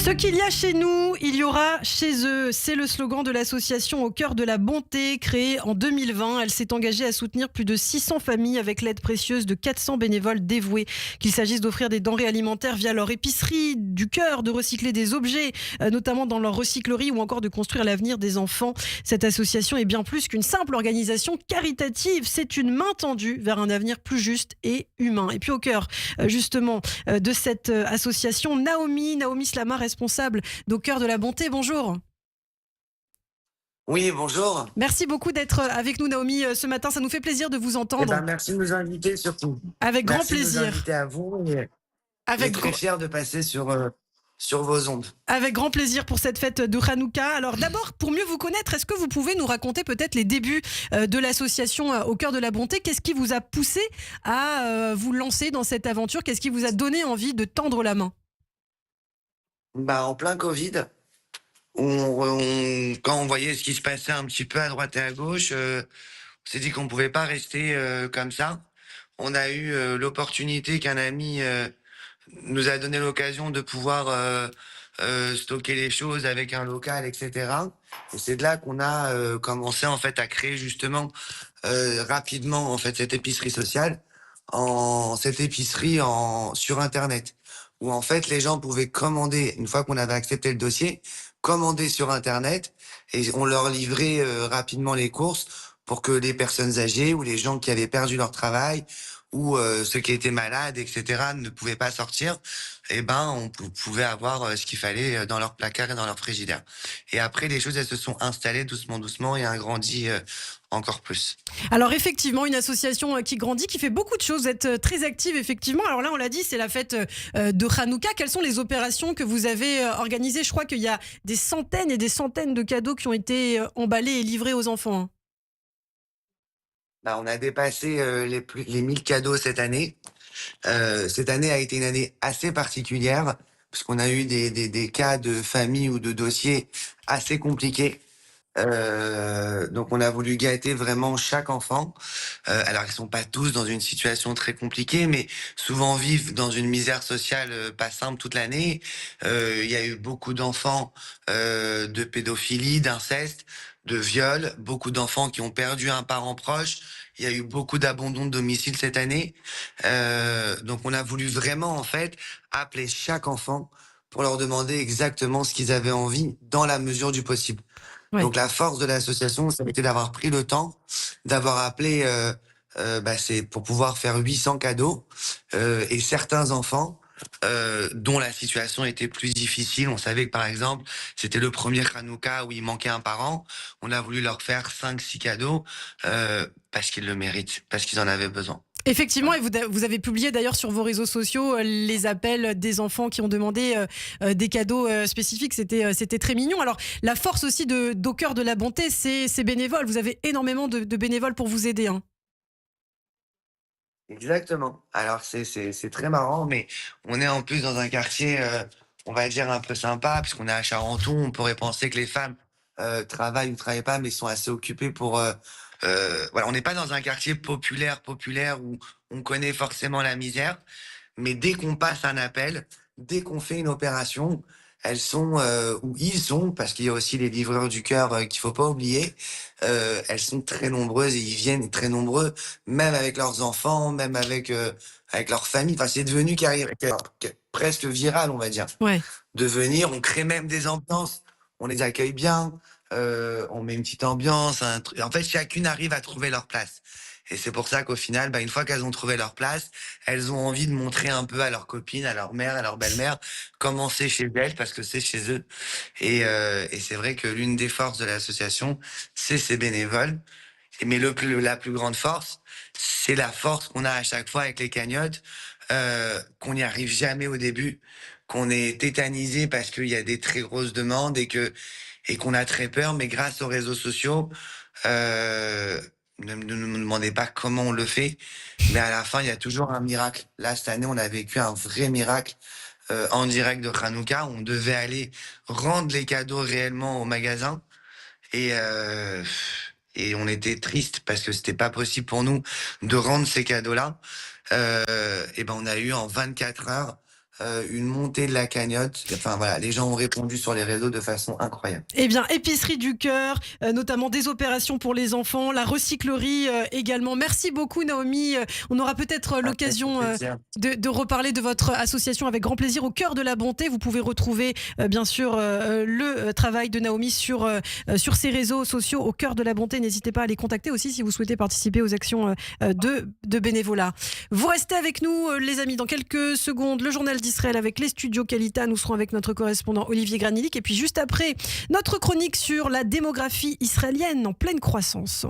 Ce qu'il y a chez nous, il y aura chez eux. C'est le slogan de l'association Au cœur de la bonté, créée en 2020. Elle s'est engagée à soutenir plus de 600 familles avec l'aide précieuse de 400 bénévoles dévoués. Qu'il s'agisse d'offrir des denrées alimentaires via leur épicerie du cœur, de recycler des objets, notamment dans leur recyclerie, ou encore de construire l'avenir des enfants. Cette association est bien plus qu'une simple organisation caritative. C'est une main tendue vers un avenir plus juste et humain. Et puis au cœur, justement, de cette association, Naomi Slama, responsable d'Au cœur de la bonté. Bonjour. Oui, bonjour. Merci beaucoup d'être avec nous, Naomi, ce matin. Ça nous fait plaisir de vous entendre. Merci de nous inviter surtout. Avec grand Merci de nous plaisir. inviter à vous. Et Avec, très fier de passer sur vos ondes. avec grand plaisir pour cette fête de Hanouka. Alors d'abord, pour mieux vous connaître, est-ce que vous pouvez nous raconter peut-être les débuts de l'association Au cœur de la bonté? Qu'est-ce qui vous a poussé à vous lancer dans cette aventure? Qu'est-ce qui vous a donné envie de tendre la main? En plein Covid, quand on voyait ce qui se passait un petit peu à droite et à gauche, on s'est dit qu'on pouvait pas rester comme ça. On a eu l'opportunité qu'un ami nous a donné l'occasion de pouvoir stocker les choses avec un local, etc. Et c'est de là qu'on a commencé en fait à créer justement rapidement en fait cette épicerie sociale, sur Internet, où en fait les gens pouvaient commander une fois qu'on avait accepté le dossier, commander sur Internet et on leur livrait rapidement les courses pour que les personnes âgées ou les gens qui avaient perdu leur travail ou ceux qui étaient malades, etc., ne pouvaient pas sortir, pouvait avoir ce qu'il fallait dans leur placard et dans leur frigidaire. Et après, les choses, elles se sont installées doucement, doucement et ont grandi encore plus. Alors effectivement, une association qui grandit, qui fait beaucoup de choses, vous êtes très active effectivement. Alors là, on l'a dit, c'est la fête de Hanouka. Quelles sont les opérations que vous avez organisées? Je crois qu'il y a des centaines et des centaines de cadeaux qui ont été emballés et livrés aux enfants, hein. On a dépassé les 1000 cadeaux cette année. Cette année a été une année assez particulière parce qu'on a eu des cas de famille ou de dossiers assez compliqués. Donc on a voulu gâter vraiment chaque enfant. Alors ils sont pas tous dans une situation très compliquée, mais souvent vivent dans une misère sociale pas simple toute l'année. Il y a eu beaucoup d'enfants de pédophilie, d'inceste, de viol, beaucoup d'enfants qui ont perdu un parent proche. Il y a eu beaucoup d'abandon de domicile cette année. Donc on a voulu vraiment en fait appeler chaque enfant pour leur demander exactement ce qu'ils avaient envie dans la mesure du possible. Ouais. Donc la force de l'association, ça a été d'avoir pris le temps, d'avoir appelé, c'est pour pouvoir faire 800 cadeaux et certains enfants dont la situation était plus difficile. On savait que par exemple, c'était le premier Hanouka où il manquait un parent. On a voulu leur faire 5, 6 cadeaux parce qu'ils le méritent, parce qu'ils en avaient besoin. Effectivement, et vous avez publié d'ailleurs sur vos réseaux sociaux les appels des enfants qui ont demandé des cadeaux spécifiques. C'était très mignon. Alors, la force aussi d'Au cœur de la bonté, c'est ces bénévoles. Vous avez énormément de bénévoles pour vous aider, hein. Exactement. Alors c'est très marrant, mais on est en plus dans un quartier, on va dire un peu sympa, puisqu'on est à Charenton. On pourrait penser que les femmes travaillent ou travaillent pas, mais sont assez occupées pour. Voilà, on n'est pas dans un quartier populaire où on connaît forcément la misère. Mais dès qu'on passe un appel, dès qu'on fait une opération, elles sont ou ils sont, parce qu'il y a aussi les livreurs du cœur qu'il faut pas oublier. Elles sont très nombreuses et ils viennent très nombreux, même avec leurs enfants, même avec leur famille. Enfin, c'est devenu presque viral, on va dire. Ouais. De venir, on crée même des ambiances, on les accueille bien, on met une petite ambiance, un truc. En fait, chacune arrive à trouver leur place. Et c'est pour ça qu'au final, une fois qu'elles ont trouvé leur place, elles ont envie de montrer un peu à leurs copines, à leur mère, à leur belle-mère, comment c'est chez elles, parce que c'est chez eux. Et c'est vrai que l'une des forces de l'association, c'est ces bénévoles. Mais la plus grande force, c'est la force qu'on a à chaque fois avec les cagnottes, qu'on n'y arrive jamais au début, qu'on est tétanisé parce qu'il y a des très grosses demandes et qu'on a très peur, mais grâce aux réseaux sociaux, ne me demandez pas comment on le fait, mais à la fin, il y a toujours un miracle. Là, cette année, on a vécu un vrai miracle en direct de Hanouka. On devait aller rendre les cadeaux réellement au magasin et, euh, et on était triste parce que c'était pas possible pour nous de rendre ces cadeaux-là. On a eu en 24 heures une montée de la cagnotte. Enfin voilà, les gens ont répondu sur les réseaux de façon incroyable. Eh bien, Épicerie du Cœur, notamment des opérations pour les enfants, la recyclerie également. Merci beaucoup Naomi. On aura peut-être l'occasion de reparler de votre association avec grand plaisir au cœur de la bonté. Vous pouvez retrouver bien sûr le travail de Naomi sur ses réseaux sociaux au cœur de la bonté. N'hésitez pas à les contacter aussi si vous souhaitez participer aux actions de bénévolat. Vous restez avec nous les amis. Dans quelques secondes, le journal d'Israël avec les studios Kalita. Nous serons avec notre correspondant Olivier Granilic. Et puis juste après, notre chronique sur la démographie israélienne en pleine croissance.